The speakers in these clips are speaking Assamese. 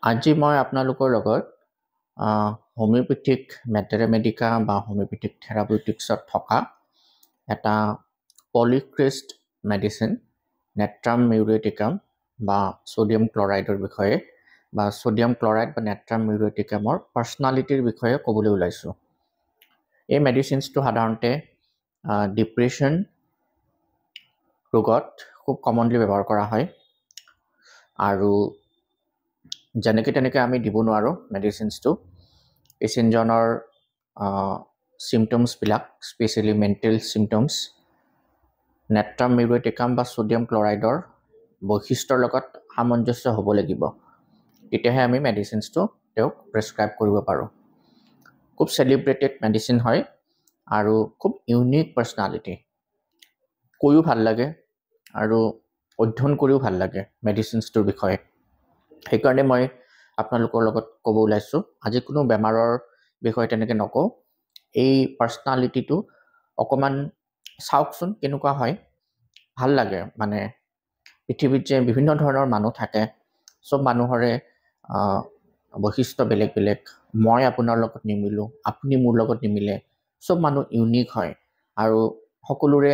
আজি মই আপোনালোকৰ লগত হোমিওপেথিক মেটেৰেমেডিকা বা হোমিওপেথিক থেৰাপিউটিক্সত থকা এটা পলিক্ৰিষ্ট মেডিচিন নেট্ৰাম মিউৰেটিকাম বা ছ'ডিয়াম ক্লৰাইডৰ বিষয়ে বা ছ'ডিয়াম ক্লৰাইড বা নেট্ৰাম মিউৰেটিকামৰ পাৰ্চনেলিটিৰ বিষয়ে ক'বলৈ ওলাইছোঁ। এই মেডিচিনছটো সাধাৰণতে ডিপ্ৰেশ্যন ৰোগত খুব কমনলি ব্যৱহাৰ কৰা হয় আৰু যেনেকৈ তেনেকৈ আমি দিব নোৱাৰোঁ মেডিচিনছটো। পেচেণ্টজনৰ চিমটমছবিলাক specially mental symptoms natrum muriaticum বা ছ'ডিয়াম ক্লৰাইডৰ বৈশিষ্ট্যৰ লগত সামঞ্জস্য হ'ব লাগিব, তেতিয়াহে আমি মেডিচিনছটো তেওঁক প্ৰেছক্ৰাইব কৰিব পাৰোঁ। খুব চেলিব্ৰেটেড মেডিচিন হয় আৰু খুব ইউনিক পাৰ্চনেলিটি, কৈও ভাল লাগে আৰু অধ্যয়ন কৰিও ভাল লাগে মেডিচিনছটোৰ বিষয়ে। সেইকাৰণে মই আপোনালোকৰ লগত ক'ব ওলাইছোঁ। আজি কোনো বেমাৰৰ বিষয়ে তেনেকৈ নকওঁ, এই পাৰ্চনেলিটিটো অকণমান চাওকচোন কেনেকুৱা হয়। ভাল লাগে, মানে পৃথিৱীত যে বিভিন্ন ধৰণৰ মানুহ থাকে, চব মানুহৰে বৈশিষ্ট্য বেলেগ বেলেগ। মই আপোনাৰ লগত নিমিলোঁ, আপুনি মোৰ লগত নিমিলে, চব মানুহ ইউনিক হয় আৰু সকলোৰে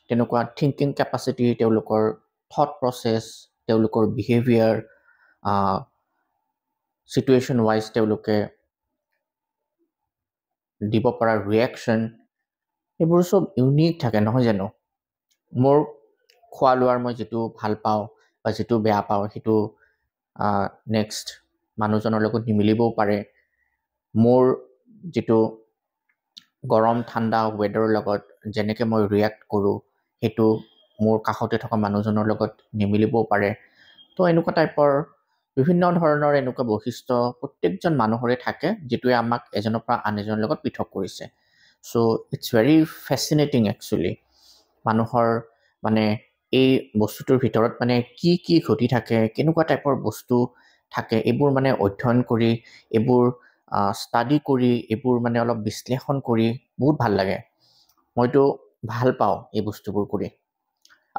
তেনেকুৱা থিংকিং কেপাচিটি, তেওঁলোকৰ থট প্ৰচেছ, তেওঁলোকৰ বিহেভিয়াৰ, চিটুৱেশ্যন ৱাইজ তেওঁলোকে দিব পৰা ৰিয়েকশ্যন, এইবোৰ চব ইউনিক থাকে, নহয় জানো? মোৰ খোৱা লোৱাৰ মই যিটো ভাল পাওঁ বা যিটো বেয়া পাওঁ সেইটো নেক্সট মানুহজনৰ লগত নিমিলিবও পাৰে। মোৰ যিটো গৰম ঠাণ্ডা ৱেডাৰৰ লগত যেনেকৈ মই ৰিয়েক্ট কৰোঁ সেইটো মোৰ কাষতে থকা মানুহজনৰ লগত নিমিলিবও পাৰে। তো এনেকুৱা টাইপৰ বিভিন্ন ধৰণৰ এনেকুৱা বৈশিষ্ট্য প্ৰত্যেকজন মানুহৰে থাকে, যিটোৱে আমাক এজনৰ পৰা আন এজনৰ লগত পৃথক কৰিছে। চ' ইটছ ভেৰি ফেচিনেটিং একচুৱেলি। মানুহৰ মানে এই বস্তুটোৰ ভিতৰত মানে কি কি ঘটি থাকে, কেনেকুৱা টাইপৰ বস্তু থাকে, এইবোৰ মানে অধ্যয়ন কৰি, এইবোৰ ষ্টাডি কৰি, এইবোৰ মানে অলপ বিশ্লেষণ কৰি বহুত ভাল লাগে। মইতো ভাল পাওঁ এই বস্তুবোৰ কৰি,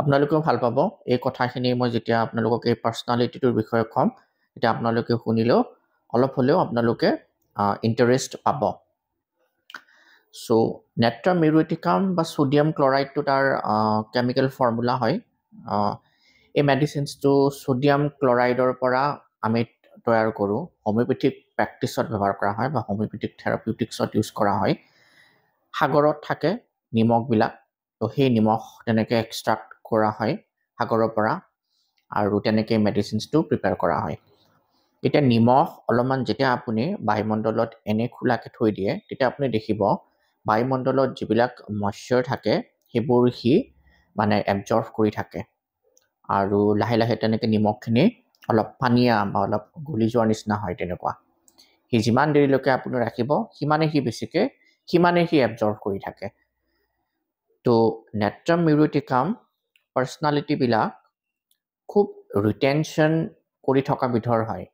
আপোনালোকেও ভাল পাব। এই কথাখিনি মই যেতিয়া আপোনালোকক এই পাৰ্চনেলিটিটোৰ বিষয়ে ক'ম, তেতিয়া আপোনালোকে শুনিলেও অলপ হ'লেও আপোনালোকে ইণ্টাৰেষ্ট পাব। চ' নেট্ৰাম মিউৰেটিকাম বা ছ'ডিয়াম ক্লৰাইডটো তাৰ কেমিকেল ফৰ্মুলা হয়। এই মেডিচিনছটো ছ'ডিয়াম ক্লৰাইডৰ পৰা আমি তৈয়াৰ কৰোঁ। হোমিওপেথিক প্ৰেক্টিছত ব্যৱহাৰ কৰা হয় বা হোমিওপেথিক থেৰাপিউটিক্সত ইউজ কৰা হয়। সাগৰত থাকে নিমখবিলাক, তো সেই নিমখ তেনেকৈ এক্সট্ৰাক্ট কৰা হয় সাগৰৰ পৰা আৰু তেনেকৈ মেডিচিনছটো প্ৰিপেয়াৰ কৰা হয়। এতিয়া নিমখ অলপমান যেতিয়া আপুনি বায়ুমণ্ডলত এনে খোলাকৈ থৈ দিয়ে, তেতিয়া আপুনি দেখিব বায়ুমণ্ডলত যিবিলাক মইশ্চাৰ থাকে সেইবোৰ সি মানে এবজৰ্ভ কৰি থাকে আৰু লাহে লাহে তেনেকৈ নিমখখিনি অলপ পানীয়া বা অলপ গলি যোৱাৰ নিচিনা হয়। তেনেকুৱা সি যিমান দেৰিলৈকে আপুনি ৰাখিব, সিমানেই সি এবজৰ্ভ কৰি থাকে। তো নেট্ৰাম মিউৰেটিকাম পাৰ্চনেলিটিবিলাক খুব ৰিটেনশ্যন কৰি থকা বিধৰ হয়,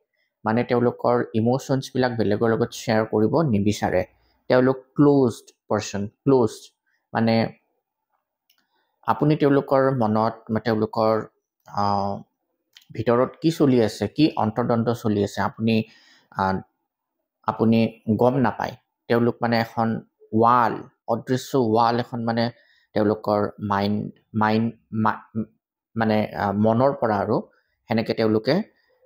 মানে তেওঁলোকৰ ইম'শ্যনছবিলাক বেলেগৰ লগত শ্বেয়াৰ কৰিব নিবিচাৰে। তেওঁলোক ক্ল'জড পাৰ্চন, ক্ল'জড মানে আপুনি তেওঁলোকৰ মনত বা তেওঁলোকৰ ভিতৰত কি চলি আছে, কি অন্তৰ্দন্ত চলি আছে, আপুনি গম নাপায়। তেওঁলোক মানে এখন ৱাল, অদৃশ্য ৱাল এখন মানে তেওঁলোকৰ মানে মনৰ পৰা আৰু সেনেকৈ তেওঁলোকে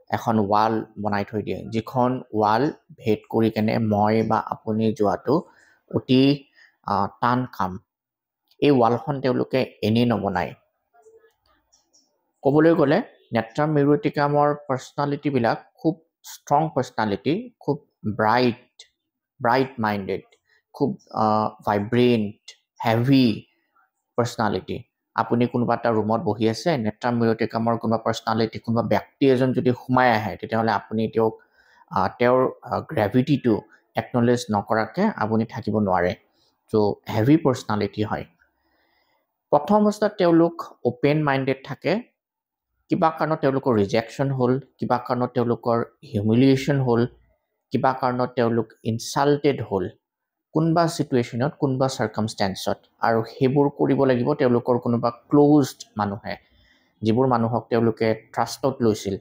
এখন ৱাল বনাই থৈ দিয়ে, যিখন ৱাল ভেদ কৰি কেনে মই বা আপুনি যোৱাটো অতি টান কাম। এই ৱালখন তেওঁলোকে এনেই নবনায়। ক'বলৈ গ'লে নেট্ৰাম মিউৰেটিকামৰ পাৰ্চনেলিটিবিলাক খুব ষ্ট্ৰং পাৰ্চনেলিটি, খুব ব্ৰাইট মাইণ্ডেড, খুব ভাইব্ৰেণ্ট, হেভি পাৰ্চনেলিটি। আপুনি কোনোবা এটা ৰুমত বহি আছে, নেট্ৰাম মিউৰেটিকামৰ কোনোবা পাৰ্চনেলিটি, কোনোবা ব্যক্তি এজন যদি সোমাই আহে, তেতিয়াহ'লে আপুনি তেওঁৰ গ্ৰেভিটিটো একনলেজ নকৰাকৈ আপুনি থাকিব নোৱাৰে। চ' হেভি পাৰ্চনেলিটি হয়। প্ৰথম অৱস্থাত তেওঁলোক অ'পেন মাইণ্ডেড থাকে। কিবা কাৰণত তেওঁলোকৰ ৰিজেকশ্যন হ'ল, কিবা কাৰণত তেওঁলোকৰ হিউমিলিয়েশ্যন হ'ল, কিবা কাৰণত তেওঁলোক ইনচাল্টেড হ'ল কোনোবা চিটুৱেশ্যনত, কোনোবা চাৰ্কামষ্টেঞ্চত, আৰু সেইবোৰ কৰিব লাগিব তেওঁলোকৰ কোনোবা ক্ল'জড মানুহে, যিবোৰ মানুহক তেওঁলোকে ট্ৰাষ্টত লৈছিল।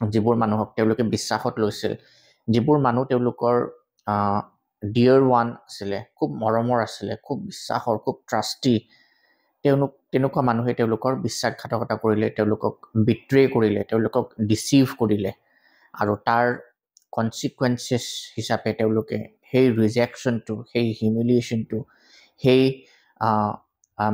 যিবোৰ মানুহক তেওঁলোকে বিশ্বাসত লৈছিল, যিবোৰ মানুহ তেওঁলোকৰ ডিয়াৰ ওৱান আছিলে, খুব মৰমৰ আছিলে, খুব বিশ্বাসৰ, খুব ট্ৰাষ্টি, তেনেকুৱা মানুহে তেওঁলোকৰ বিশ্বাসঘাতকতা কৰিলে, তেওঁলোকক বিট্ৰে কৰিলে, তেওঁলোকক ডিচিভ কৰিলে, আৰু তাৰ কনচিকুৱেঞ্চেছ হিচাপে তেওঁলোকে সেই ৰিজেকশ্যনটো, সেই হিউমিলিয়েশ্যনটো, সেই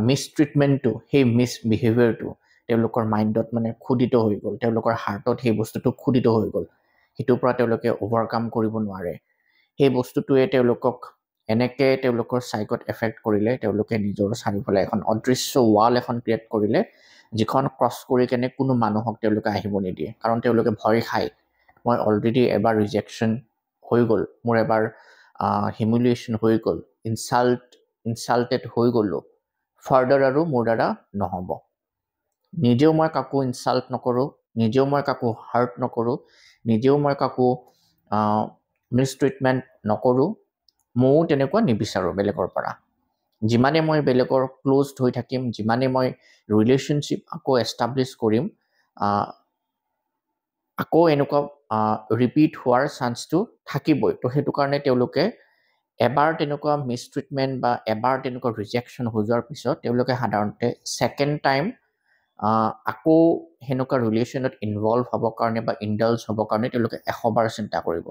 মিছট্ৰিটমেণ্টটো, সেই মিছবিহেভিয়াৰটো তেওঁলোকৰ মাইণ্ডত মানে খোদিত হৈ গ'ল, তেওঁলোকৰ হাৰ্টত সেই বস্তুটো খোদিত হৈ গ'ল, সেইটোৰ পৰা তেওঁলোকে অভাৰকাম কৰিব নোৱাৰে। সেই বস্তুটোৱে তেওঁলোকক এনেকৈ তেওঁলোকৰ চাইকত এফেক্ট কৰিলে, তেওঁলোকে নিজৰ চাৰিওফালে এখন অদৃশ্য ৱাল এখন ক্ৰিয়েট কৰিলে, যিখন ক্ৰছ কৰি কেনে কোনো মানুহক তেওঁলোকে আহিব নিদিয়ে, কাৰণ তেওঁলোকে ভয় খায়, মই অলৰেডি এবাৰ ৰিজেকশ্যন হৈ গ'ল, মোৰ এবাৰ হিউমিলিয়েশ্যন হৈ গ'ল, ইনচাল্টেড হৈ গ'লোঁ, ফাৰ্ডাৰ আৰু মোৰ দ্বাৰা নহ'ব। নিজেও মই কাকো ইনচাল্ট নকৰোঁ, নিজেও মই কাকো হাৰ্ট নকৰোঁ, নিজেও মই কাকো মিছট্ৰিটমেণ্ট নকৰোঁ, ময়ো তেনেকুৱা নিবিচাৰোঁ বেলেগৰ পৰা। যিমানে মই বেলেগৰ ক্ল'জড হৈ থাকিম, যিমানে মই ৰিলেশ্যনশ্বিপ আকৌ এষ্টাব্লিছ কৰিম, আকৌ এনেকুৱা ৰিপিট হোৱাৰ চান্সটো থাকিবই। তো সেইটো কাৰণে তেওঁলোকে এবাৰ তেনেকুৱা মিছট্ৰিটমেণ্ট বা এবাৰ তেনেকুৱা ৰিজেকশ্যন হৈ যোৱাৰ পিছত তেওঁলোকে সাধাৰণতে ছেকেণ্ড টাইম আকৌ সেনেকুৱা ৰিলেশ্যনত ইনভলভ হ'বৰ কাৰণে বা ইণ্ডালজ হ'বৰ কাৰণে তেওঁলোকে 100 বাৰ চিন্তা কৰিব,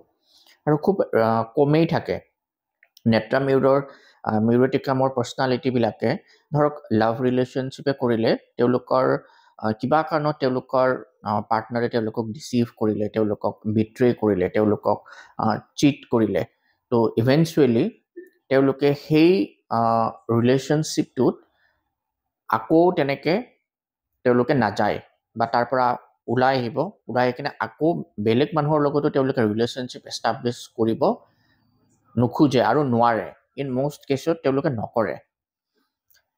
আৰু খুব কমেই থাকে। মিউৰেটিকামৰ পাৰ্চনেলিটিবিলাকে ধৰক লাভ ৰিলেশ্যনশ্বিপে কৰিলে, তেওঁলোকৰ কিবা কাৰণত তেওঁলোকৰ পাৰ্টনাৰে তেওঁলোকক ডিচিভ কৰিলে, তেওঁলোকক বিট্ৰে কৰিলে, তেওঁলোকক চিট কৰিলে, তো ইভেঞ্চুৱেলি তেওঁলোকে সেই ৰিলেশ্যনশ্বিপটোত আকৌ তেনেকৈ তেওঁলোকে নাযায়, বা তাৰ পৰা ওলাই আহিব, ওলাই আহি কিনে আকৌ বেলেগ মানুহৰ লগতো তেওঁলোকে ৰিলেশ্যনশ্বিপ এষ্টাব্লিছ কৰিব নোখোজে আৰু নোৱাৰে। ইন মষ্ট কেছত তেওঁলোকে নকৰে।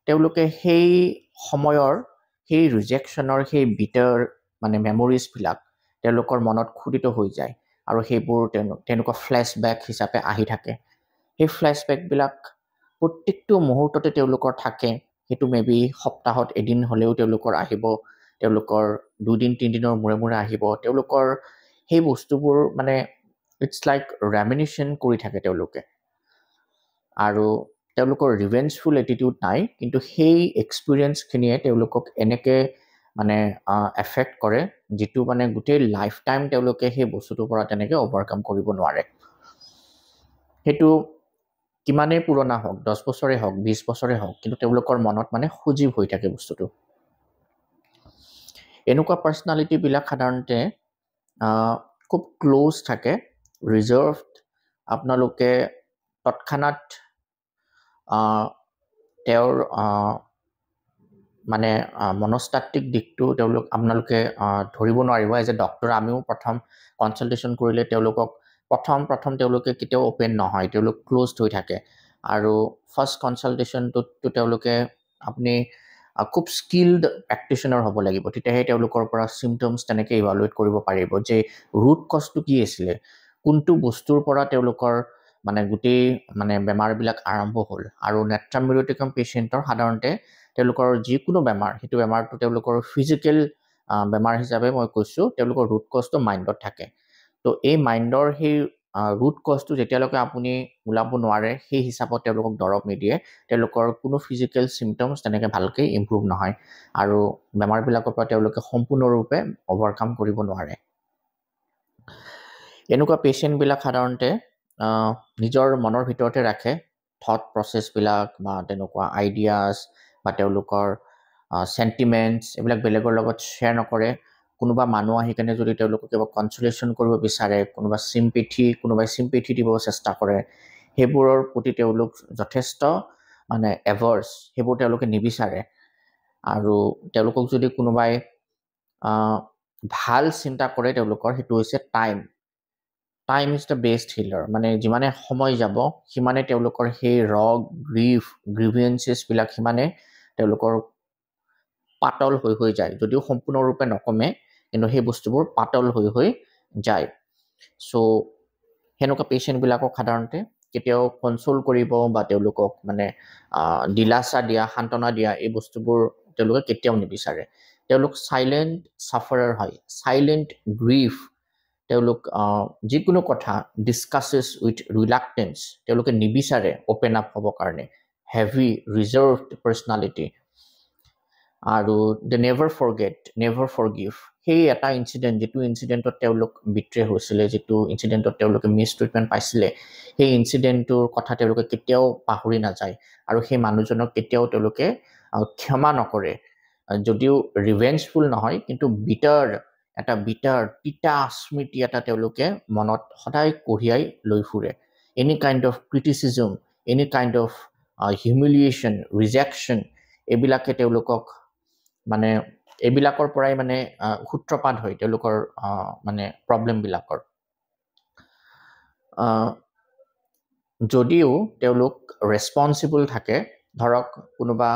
তেওঁলোকে সেই সময়ৰ সেই ৰিজেকশ্যনৰ সেই বিটাৰ মানে মেমৰিজবিলাক তেওঁলোকৰ মনত খোদিত হৈ যায়, আৰু সেইবোৰ তেনেকুৱা ফ্লেশ্ববেক হিচাপে আহি থাকে। সেই ফ্লেশ্ববেকবিলাক প্ৰত্যেকটো মুহূৰ্ততে তেওঁলোকৰ থাকে। সেইটো মেবি সপ্তাহত এদিন হ'লেও তেওঁলোকৰ আহিব, তেওঁলোকৰ 2 দিন 3 দিনৰ মূৰে মূৰে আহিব। তেওঁলোকৰ সেই বস্তুবোৰ মানে ইটছ লাইক ৰেমিনিশ্যন কৰি থাকে তেওঁলোকে, আৰু তেওঁলোকৰ ৰিভেঞ্জফুল এটিটিউড নাই, কিন্তু সেই এক্সপিৰিয়েঞ্চখিনিয়ে তেওঁলোকক এনেকৈ মানে এফেক্ট কৰে, যিটো মানে গোটেই লাইফ টাইম তেওঁলোকে সেই বস্তুটোৰ পৰা তেনেকৈ অভাৰকাম কৰিব নোৱাৰে। সেইটো কিমানেই পুৰণা হওক, 10 বছৰে হওক, 20 বছৰে হওক, কিন্তু তেওঁলোকৰ মনত মানে সজীৱ হৈ থাকে বস্তুটো। এনেকুৱা পাৰ্চনেলিটিবিলাক সাধাৰণতে খুব ক্ল'জ থাকে, ৰিজাৰ্ভড। আপোনালোকে তৎক্ষণাত তেওঁৰ মানে মনস্তাত্ত্বিক দিশটো আপোনালোকে ধৰিব নোৱাৰিব। এজ এ ডক্টৰ আমিও প্ৰথম কনচালটেশ্যন কৰিলে তেওঁলোকক প্ৰথম তেওঁলোকে কেতিয়াও অ'পেন নহয়, তেওঁলোক ক্ল'জড হৈ থাকে, আৰু ফাৰ্ষ্ট কনচালটেশ্যনটোতো তেওঁলোকে আপুনি খুব স্কিল্ড প্ৰেক্টিশ্যনাৰ হ'ব লাগিব, তেতিয়াহে তেওঁলোকৰ পৰা চিমটমছ তেনেকৈ ইভালুৱেট কৰিব পাৰিব যে ৰুট কজটো কি আছিলে, কোনটো বস্তুৰ পৰা তেওঁলোকৰ মানে গোটেই মানে বেমাৰবিলাক আৰম্ভ হ'ল। আৰু নেট্ৰামিউৰেটিকাম পেচেণ্টৰ সাধাৰণতে তেওঁলোকৰ যিকোনো বেমাৰ, সেইটো বেমাৰটো তেওঁলোকৰ ফিজিকেল বেমাৰ হিচাপে মই কৈছোঁ, তেওঁলোকৰ ৰুট কজটো মাইণ্ডত থাকে। তো এই মাইণ্ডৰ সেই ৰুট কজটো যেতিয়ালৈকে আপুনি ওলাব নোৱাৰে, সেই হিচাপত তেওঁলোকক দৰৱ নিদিয়ে, তেওঁলোকৰ কোনো ফিজিকেল চিমটমছ তেনেকৈ ভালকৈ ইম্প্ৰুভ নহয়, আৰু বেমাৰবিলাকৰ পৰা তেওঁলোকে সম্পূৰ্ণৰূপে অভাৰকাম কৰিব নোৱাৰে। এনেকুৱা পেচেণ্টবিলাক সাধাৰণতে নিজৰ মনৰ ভিতৰতে ৰাখে থট প্ৰচেছবিলাক, বা তেনেকুৱা আইডিয়াছ, বা তেওঁলোকৰ চেণ্টিমেণ্টছ, এইবিলাক বেলেগৰ লগত শ্বেয়াৰ নকৰে। কোনোবা মানুহ আহি কেনে যদি তেওঁলোকক কিবা কনচুলেশ্যন কৰিব বিচাৰে, কোনোবাই চিম্পেথি দিব চেষ্টা কৰে, সেইবোৰৰ প্ৰতি তেওঁলোক যথেষ্ট মানে এভাৰ্ছ, সেইবোৰ তেওঁলোকে নিবিচাৰে। আৰু তেওঁলোকক যদি কোনোবাই ভাল চিন্তা কৰে, তেওঁলোকৰ সেইটো হৈছে time is the best Hiller. মানে যিমানে সময় যাব সিমানে তেওঁলোকৰ সেই গ্ৰিভিয়েঞ্চেছবিলাক সিমানে তেওঁলোকৰ পাতল হৈ যায়, যদিও সম্পূৰ্ণৰূপে নকমে, কিন্তু সেই বস্তুবোৰ পাতল হৈ যায়। চ' সেনেকুৱা পেচেণ্টবিলাকক সাধাৰণতে কেতিয়াও কনচোল কৰিব বা তেওঁলোকক মানে দিলাচা দিয়া, সান্তনা দিয়া, এই বস্তুবোৰ তেওঁলোকে কেতিয়াও নিবিচাৰে। তেওঁলোক সাইলেন্ট সাফাৰাৰ হয়, সাইলেন্ট গ্ৰিফ, তেওঁলোক যিকোনো কথা ডিসকাসেস উইথ ৰিলাক্টেন্স, তেওঁলোকে নিবিচাৰে ওপেন আপ হ'ব কাৰণে, হেভি ৰিজাৰ্ভড পাৰ্সনালিটি, আৰু দে নেভাৰ ফৰগিভ, সেই এটা ইনসিডেন্ট, যিটো ইনসিডেন্টত তেওঁলোক বিট্ৰে হৈছিলে, যিটো ইনসিডেন্টত তেওঁলোকে মিস ট্ৰিটমেন্ট পাইছিলে, সেই ইনসিডেন্টটোৰ কথা তেওঁলোকে কেতিয়াও পাহৰি নাযায়, আৰু সেই মানুহজনক কেতিয়াও তেওঁলোকে ক্ষমা নকৰে, যদিও ৰিভেঞ্জফুল নহয়, কিন্তু বিটাৰ তিতা স্মৃতি এটা তেওঁলোকে মনত সদায় কঢ়িয়াই লৈ ফুৰে। Any kind of criticism, any kind of humiliation, rejection, এইবিলাকে তেওঁলোকক মানে এইবিলাকৰ পৰাই মানে সূত্ৰপাত হয় তেওঁলোকৰ মানে প্ৰব্লেমবিলাকৰ। যদিও তেওঁলোক ৰেছপন্সিবল থাকে, ধৰক কোনোবা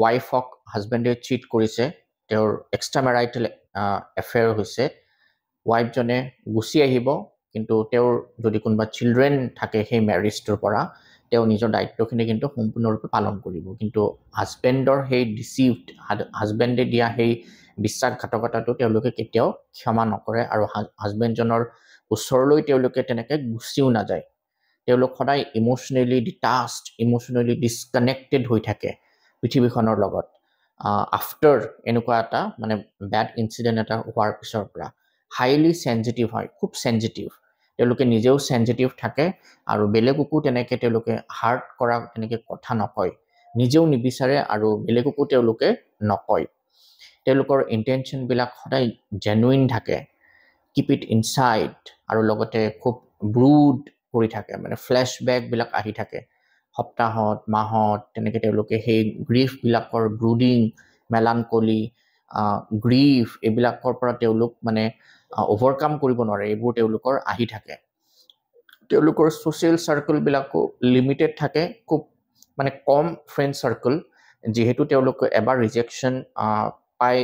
ৱাইফক হাজবেণ্ডে চিট কৰিছে, তেওঁৰ এক্সট্ৰামেৰাইটেল এফেয়াৰ হৈছে, ৱাইফজনে গুচি আহিব, কিন্তু তেওঁৰ যদি কোনোবা চিলড্ৰেন থাকে সেই মেৰিজটোৰ পৰা, তেওঁ নিজৰ দায়িত্বখিনি কিন্তু সম্পূৰ্ণৰূপে পালন কৰিব, কিন্তু হাজবেণ্ডৰ সেই ডিচিভড, হাজবেণ্ডে দিয়া সেই বিশ্বাসঘাতকতাটো তেওঁলোকে কেতিয়াও ক্ষমা নকৰে, আৰু হাজবেণ্ডজনৰ ওচৰলৈ তেওঁলোকে তেনেকৈ গুচিও নাযায়। তেওঁলোক সদায় ইমোশ্যনেলি ডিটাচড, ইমোশ্যনেলি ডিছকানেক্টেড হৈ থাকে পৃথিৱীখনৰ লগত। আফটাৰ এনেকুৱা এটা মানে বেড ইনচিডেণ্ট এটা হোৱাৰ পিছৰ পৰা হাইলি চেনজিটিভ হয়, খুব চেনজিটিভ, তেওঁলোকে নিজেও চেনজিটিভ থাকে, আৰু বেলেগকো তেনেকৈ তেওঁলোকে হাৰ্ট কৰা তেনেকৈ কথা নকয়, নিজেও নিবিচাৰে আৰু বেলেগকো তেওঁলোকে নকয়। তেওঁলোকৰ ইণ্টেনশ্যনবিলাক সদায় জেনুইন থাকে, কিপ ইট ইনচাইড, আৰু লগতে খুব ব্ৰুড কৰি থাকে, মানে ফ্লেশ্ববেকবিলাক আহি থাকে সপ্তাহত, মাহত, তেনেকৈ তেওঁলোকে সেই গ্ৰীফবিলাকৰ ব্ৰুডিং, মেলানকলি, গ্ৰীফ, এইবিলাকৰ পৰা তেওঁলোক মানে অভাৰকাম কৰিব নোৱাৰে, এইবোৰ তেওঁলোকৰ আহি থাকে। তেওঁলোকৰ ছ'চিয়েল চাৰ্কলবিলাকো লিমিটেড থাকে, খুব মানে কম ফ্ৰেণ্ড চাৰ্কল, যিহেতু তেওঁলোকে এবাৰ ৰিজেকশ্যন পাই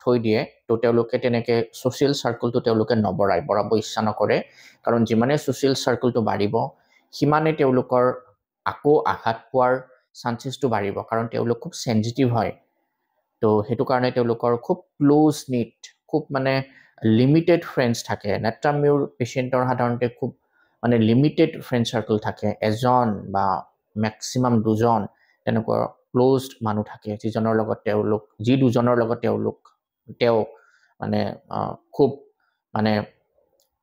থৈ দিয়ে, তো তেওঁলোকে তেনেকৈ ছ'চিয়েল চাৰ্কলটো তেওঁলোকে বঢ়াব ইচ্ছা নকৰে, কাৰণ যিমানে ছ'চিয়েল চাৰ্কলটো বাঢ়িব সিমানে তেওঁলোকৰ আকৌ আঘাত পোৱাৰ চান্সেছটো বাঢ়িব, কাৰণ তেওঁলোক খুব চেনজিটিভ হয়। তো সেইটো কাৰণে তেওঁলোকৰ খুব ক্ল'জ নিট, খুব মানে লিমিটেড ফ্ৰেণ্ডছ থাকে। নেট্ৰামিউৰ পেচেণ্টৰ সাধাৰণতে খুব মানে লিমিটেড ফ্ৰেণ্ড চাৰ্কল থাকে, এজন বা মেক্সিমাম দুজন তেনেকুৱা ক্ল'জড মানুহ থাকে, যি দুজনৰ লগত তেওঁ মানে খুব মানে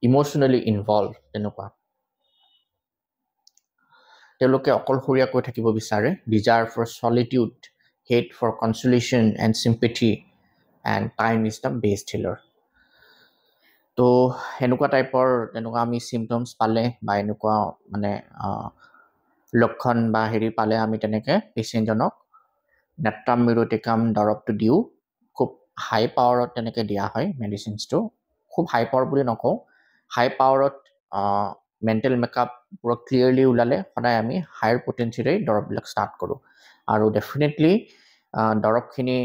ইমোশ্যনেলি ইনভলভ। তেনেকুৱা তেওঁলোকে অকলশৰীয়াকৈ থাকিব বিচাৰে, desire for solitude, hate for consolation and sympathy, and time is the best healer. তো এনেকুৱা টাইপৰ তেনেকুৱা আমি চিমটমছ পালে বা এনেকুৱা মানে লক্ষণ বা হেৰি পালে আমি তেনেকৈ পেচেণ্টজনক নেট্ৰাম মিউৰ'টিকাম দৰৱটো দিওঁ। খুব হাই পাৱাৰত তেনেকৈ দিয়া হয় মেডিচিনছটো, খুব হাই পাৱাৰ বুলি নকওঁ, হাই পাৱাৰত মেণ্টেল মেকআপ পুৰা ক্লিয়াৰলি ওলালে সদায় আমি হায়াৰ পটেঞ্চিৰে দৰৱবিলাক ষ্টাৰ্ট কৰোঁ। আৰু ডেফিনেটলি দৰৱখিনিৰ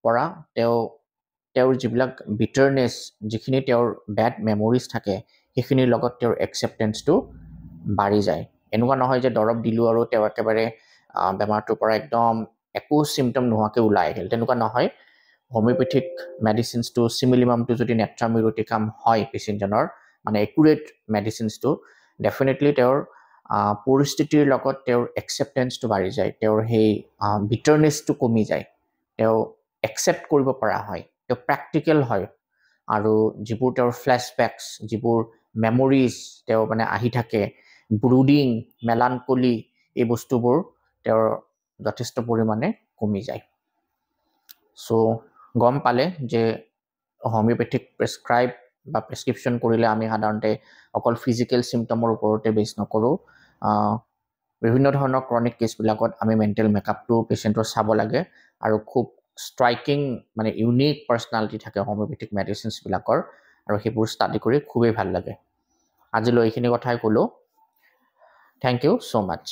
পৰা তেওঁৰ যিবিলাক বিটাৰনেছ, যিখিনি তেওঁৰ বেড মেমৰিজ থাকে, সেইখিনিৰ লগত তেওঁৰ একচেপ্টেঞ্চটো বাঢ়ি যায়। এনেকুৱা নহয় যে দৰৱ দিলোঁ আৰু তেওঁ একেবাৰে বেমাৰটোৰ পৰা একদম একো চিমটম নোহোৱাকৈ ওলাই আহিল, তেনেকুৱা নহয়। হোমিঅ'পেথিক মেডিচিনছটো, চিমিলিমামটো যদি নেট্ৰাম মিউৰ'টিকাম হয় পেচেণ্টজনৰ, মানে একুৰেট মেডিচিনছটো, ডেফিনেটলি তেওঁৰ পৰিস্থিতিৰ লগত তেওঁৰ একচেপ্টেঞ্চটো বাঢ়ি যায়, তেওঁৰ সেই বিটাৰনেছটো কমি যায়, তেওঁ একচেপ্ট কৰিব পৰা হয়, তেওঁ প্ৰেক্টিকেল হয়, আৰু যিবোৰ তেওঁৰ ফ্লেশ্ববেকছ, যিবোৰ মেমৰিজ তেওঁ মানে আহি থাকে, ব্ৰুডিং, মেলানকলি, এই বস্তুবোৰ তেওঁৰ যথেষ্ট পৰিমাণে কমি যায়। চ' গম পালে যে হোমিঅ'পেথিক প্ৰেছক্ৰাইব বা প্ৰেছক্ৰিপশ্যন কৰিলে আমি সাধাৰণতে অকল ফিজিকেল চিমটমৰ ওপৰতে বেছ নকৰোঁ। বিভিন্ন ধৰণৰ ক্ৰনিক কেছবিলাকত আমি মেণ্টেল মেকআপটো পেচেণ্টৰ চাব লাগে, আৰু খুব ষ্ট্ৰাইকিং মানে ইউনিক পাৰ্চনেলিটি থাকে হোমিঅ'পেথিক মেডিচিনছবিলাকৰ, আৰু সেইবোৰ ষ্টাডি কৰি খুবেই ভাল লাগে। আজিলৈ এইখিনি কথাই ক'লোঁ। Thank you so' much.